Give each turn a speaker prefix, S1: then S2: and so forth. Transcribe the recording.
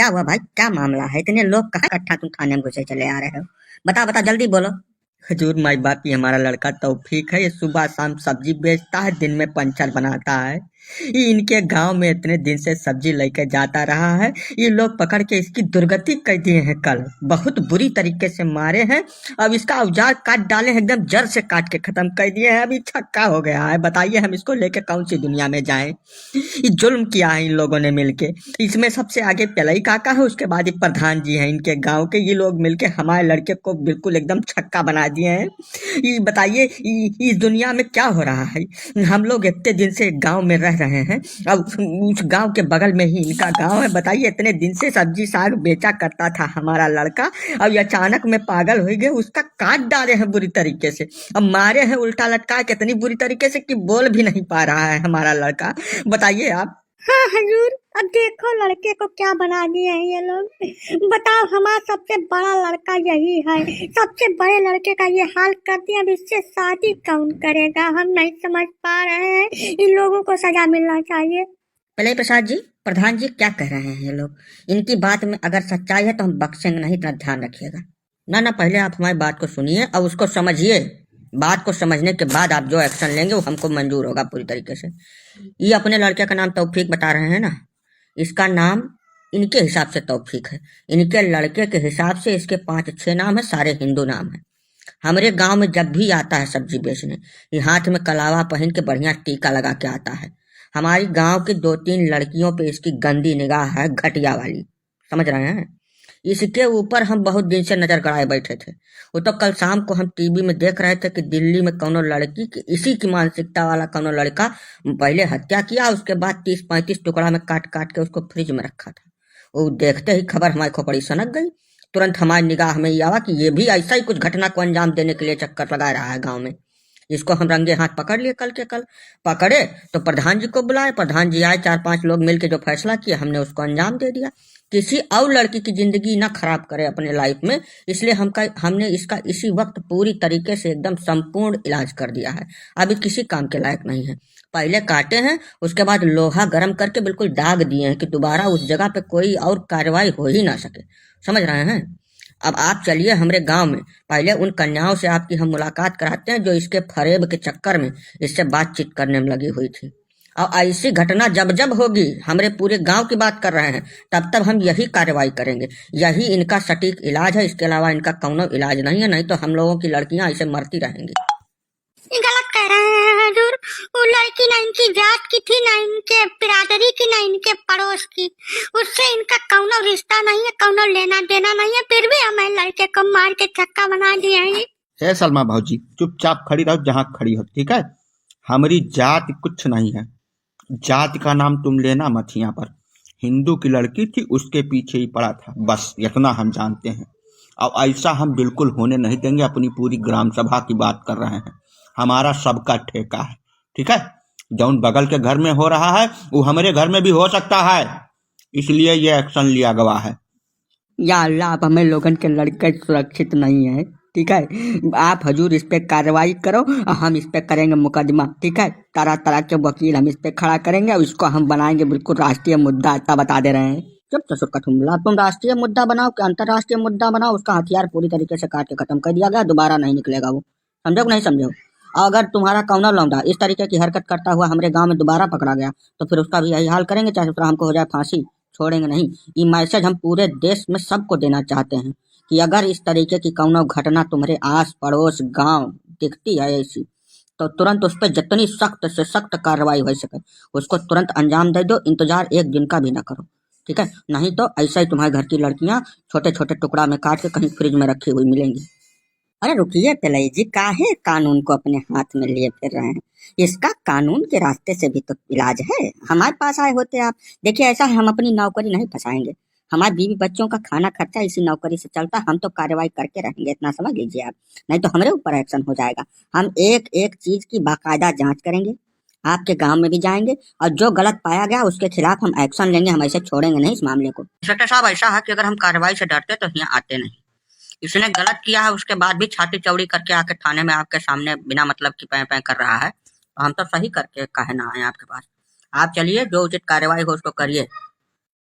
S1: क्या हुआ भाई, क्या मामला है? इतने लोग कहाँ इकट्ठा तुम थाने में घुसे चले आ रहे हो? बता बता जल्दी बोलो। हजूर माई बाप, ये हमारा लड़का तौफीक है। ये सुबह शाम सब्जी बेचता है, दिन में पंचर बनाता है। ये इनके गांव में इतने दिन से सब्जी लेकर जाता रहा है। ये लोग पकड़ के इसकी दुर्गति कर दिए हैं, कल बहुत बुरी तरीके से मारे हैं। अब इसका औजार काट डाले हैं, एकदम जड़ से काट के खत्म कर दिए हैं। अभी छक्का हो गया है। बताइए हम इसको लेके कौन सी दुनिया में जाएं? ये जुल्म किया है इन लोगों ने मिलके। इसमें सबसे आगे पेलई काका है, उसके बाद ये प्रधान जी हैं इनके गांव के। ये लोग मिलके हमारे लड़के को बिल्कुल एकदम छक्का बना दिए हैं। ये बताइए इस दुनिया में क्या हो रहा है? हम लोग इतने दिन से गांव में रह रहे हैं। अब उस गांव के बगल में ही इनका गांव है। बताइए, इतने दिन से सब्जी साग बेचा करता था हमारा लड़का। अब ये अचानक में पागल हो गए, उसका काट डाले हैं बुरी तरीके से। अब मारे हैं उल्टा लटका के इतनी बुरी तरीके से कि बोल भी नहीं पा रहा है हमारा लड़का। बताइए आप।
S2: हाँ हजूर, अब देखो लड़के को क्या बना दिए हैं ये लोग। बताओ, हमारा सबसे बड़ा लड़का यही है, सबसे बड़े लड़के का ये हाल कर दिया। अब इससे शादी कौन करेगा? हम नहीं समझ पा रहे हैं। इन लोगों को सजा मिलना चाहिए।
S1: पहले प्रसाद जी, प्रधान जी क्या कह रहे हैं ये लोग? इनकी बात में अगर सच्चाई है तो हम बख्शेंगे नहीं, इतना ध्यान रखिएगा। ना ना, पहले आप हमारी बात को सुनिए और उसको समझिए। बात को समझने के बाद आप जो एक्शन लेंगे वो हमको मंजूर होगा पूरी तरीके से। ये अपने लड़के का नाम तौफीक बता रहे हैं ना? इसका नाम इनके हिसाब से तौफीक है। इनके लड़के के हिसाब से इसके 5-6 नाम है, सारे हिंदू नाम है। हमारे गांव में जब भी आता है सब्जी बेचने, ये हाथ में कलावा पहन के बढ़िया टीका लगा के आता है। हमारी गांव की 2-3 लड़कियों पे इसकी गंदी निगाह है, घटिया वाली। समझ रहे हैं? इसके ऊपर हम बहुत दिन से नजर गड़ाए बैठे थे। वो तो कल शाम को हम टीवी में देख रहे थे कि दिल्ली में कोनो लड़की की इसी की मानसिकता वाला कोनो लड़का पहले हत्या किया, उसके बाद 30-35 टुकड़ा में काट काट के उसको फ्रिज में रखा था। वो देखते ही खबर हमारी खोपड़ी सनक गई। तुरंत हमारी निगाह में ये आवा कि ये भी ऐसा ही कुछ घटना को अंजाम देने के लिए चक्कर लगा रहा है गाँव में। इसको हम रंगे हाथ पकड़ लिए। कल के कल पकड़े तो प्रधान जी को बुलाए, प्रधान जी आए, 4-5 लोग मिलके जो फैसला किया हमने उसको अंजाम दे दिया। किसी और लड़की की जिंदगी ना खराब करे अपने लाइफ में, इसलिए हमने इसका इसी वक्त पूरी तरीके से एकदम संपूर्ण इलाज कर दिया है। अभी किसी काम के लायक नहीं है। पहले काटे हैं, उसके बाद लोहा गर्म करके बिल्कुल दाग दिए हैं कि दोबारा उस जगह पे कोई और कार्रवाई हो ही ना सके। समझ रहे हैं? अब आप चलिए हमारे गांव में, पहले उन कन्याओं से आपकी हम मुलाकात कराते हैं जो इसके फरेब के चक्कर में इससे बातचीत करने में लगी हुई थी। और ऐसी घटना जब जब होगी, हमारे पूरे गांव की बात कर रहे हैं, तब तब हम यही कार्रवाई करेंगे। यही इनका सटीक इलाज है, इसके अलावा इनका कौनो इलाज नहीं है। नहीं तो हम लोगों की लड़कियां ऐसे मरती रहेंगी।
S2: गलत कह रहे हैं हजूर। वो लड़की ना इनकी जात की थी, ना इनके बिरादरी की, ना इनके पड़ोस की। उससे इनका कौनो रिश्ता नहीं है, कौनो लेना देना नहीं है। फिर भी हमें लड़के को मार के छक्का बना दिया है।
S3: हे सलमा भाजी, चुपचाप खड़ी रहो जहाँ खड़ी हो, ठीक है? हमारी जात कुछ नहीं है। जात का नाम तुम लेना मत यहाँ पर। हिंदू की लड़की थी, उसके पीछे ही पड़ा था, बस इतना हम जानते हैं। अब ऐसा हम बिल्कुल होने नहीं देंगे। अपनी पूरी ग्राम सभा की बात कर रहे हैं। हमारा सबका ठेका है, ठीक है? जौन बगल के घर में हो रहा है वो हमारे घर में भी हो सकता है, इसलिए ये एक्शन लिया गया है।
S1: या अल्लाह, अब हमें लोगन के लड़के सुरक्षित नहीं है, ठीक है? आप हजूर इस पे कार्रवाई करो और हम इस पे करेंगे मुकदमा, ठीक है? तरह तरह के वकील हम इस पे खड़ा करेंगे और इसको हम बनाएंगे बिल्कुल राष्ट्रीय मुद्दा। ऐसा बता दे रहे हैं। चुप ससुर का ठुमला, तुम राष्ट्रीय मुद्दा बनाओ कि अंतर्राष्ट्रीय मुद्दा बनाओ, उसका हथियार पूरी तरीके से काट के खत्म कर दिया गया, दोबारा नहीं निकलेगा वो। समझो कि नहीं समझो? अगर तुम्हारा कौनो लौंडा इस तरीके की हरकत करता हुआ हमारे गांव में दोबारा पकड़ा गया तो फिर उसका भी यही हाल करेंगे, चाहे उसका हमको हो जाए फांसी। छोड़ेंगे नहीं। ये मैसेज हम पूरे देश में सबको देना चाहते हैं कि अगर इस तरीके की कौनो घटना तुम्हारे आस पड़ोस गांव दिखती है ऐसी, तो तुरंत उस पर जितनी सख्त से सख्त कार्रवाई हो सके उसको तुरंत अंजाम दे दो। इंतजार एक दिन का भी ना करो, ठीक है? नहीं तो ऐसा ही तुम्हारे घर की लड़कियां छोटे छोटे टुकड़ा में काट के कहीं फ्रिज में रखी हुई मिलेंगी। अरे रुकिए पिल्लई जी, काहे कानून को अपने हाथ में लिए फिर रहे हैं? इसका कानून के रास्ते से भी तो इलाज है। हमारे पास आए होते आप। देखिए, ऐसा है, हम अपनी नौकरी नहीं फंसाएंगे। हमारे बीवी बच्चों का खाना खर्चा इसी नौकरी से चलता है। हम तो कार्रवाई करके रहेंगे, इतना समझ लीजिए आप। नहीं तो हमारे ऊपर एक्शन हो जाएगा। हम एक एक चीज की बाकायदा जांच करेंगे, आपके गांव में भी जाएंगे और जो गलत पाया गया उसके खिलाफ हम एक्शन लेंगे। हम ऐसे छोड़ेंगे नहीं इस मामले को। इंस्पेक्टर साहब, ऐसा है कि अगर हम कार्रवाई से डरते तो यहाँ आते नहीं। इसने गलत किया है, उसके बाद भी छाती चौड़ी करके आके थाने में आपके सामने बिना मतलब की पैं पैं कर रहा है, तो हम तो सही करके काहे ना आए आपके पास। आप चलिए, जो उचित कार्रवाई हो उसको करिए।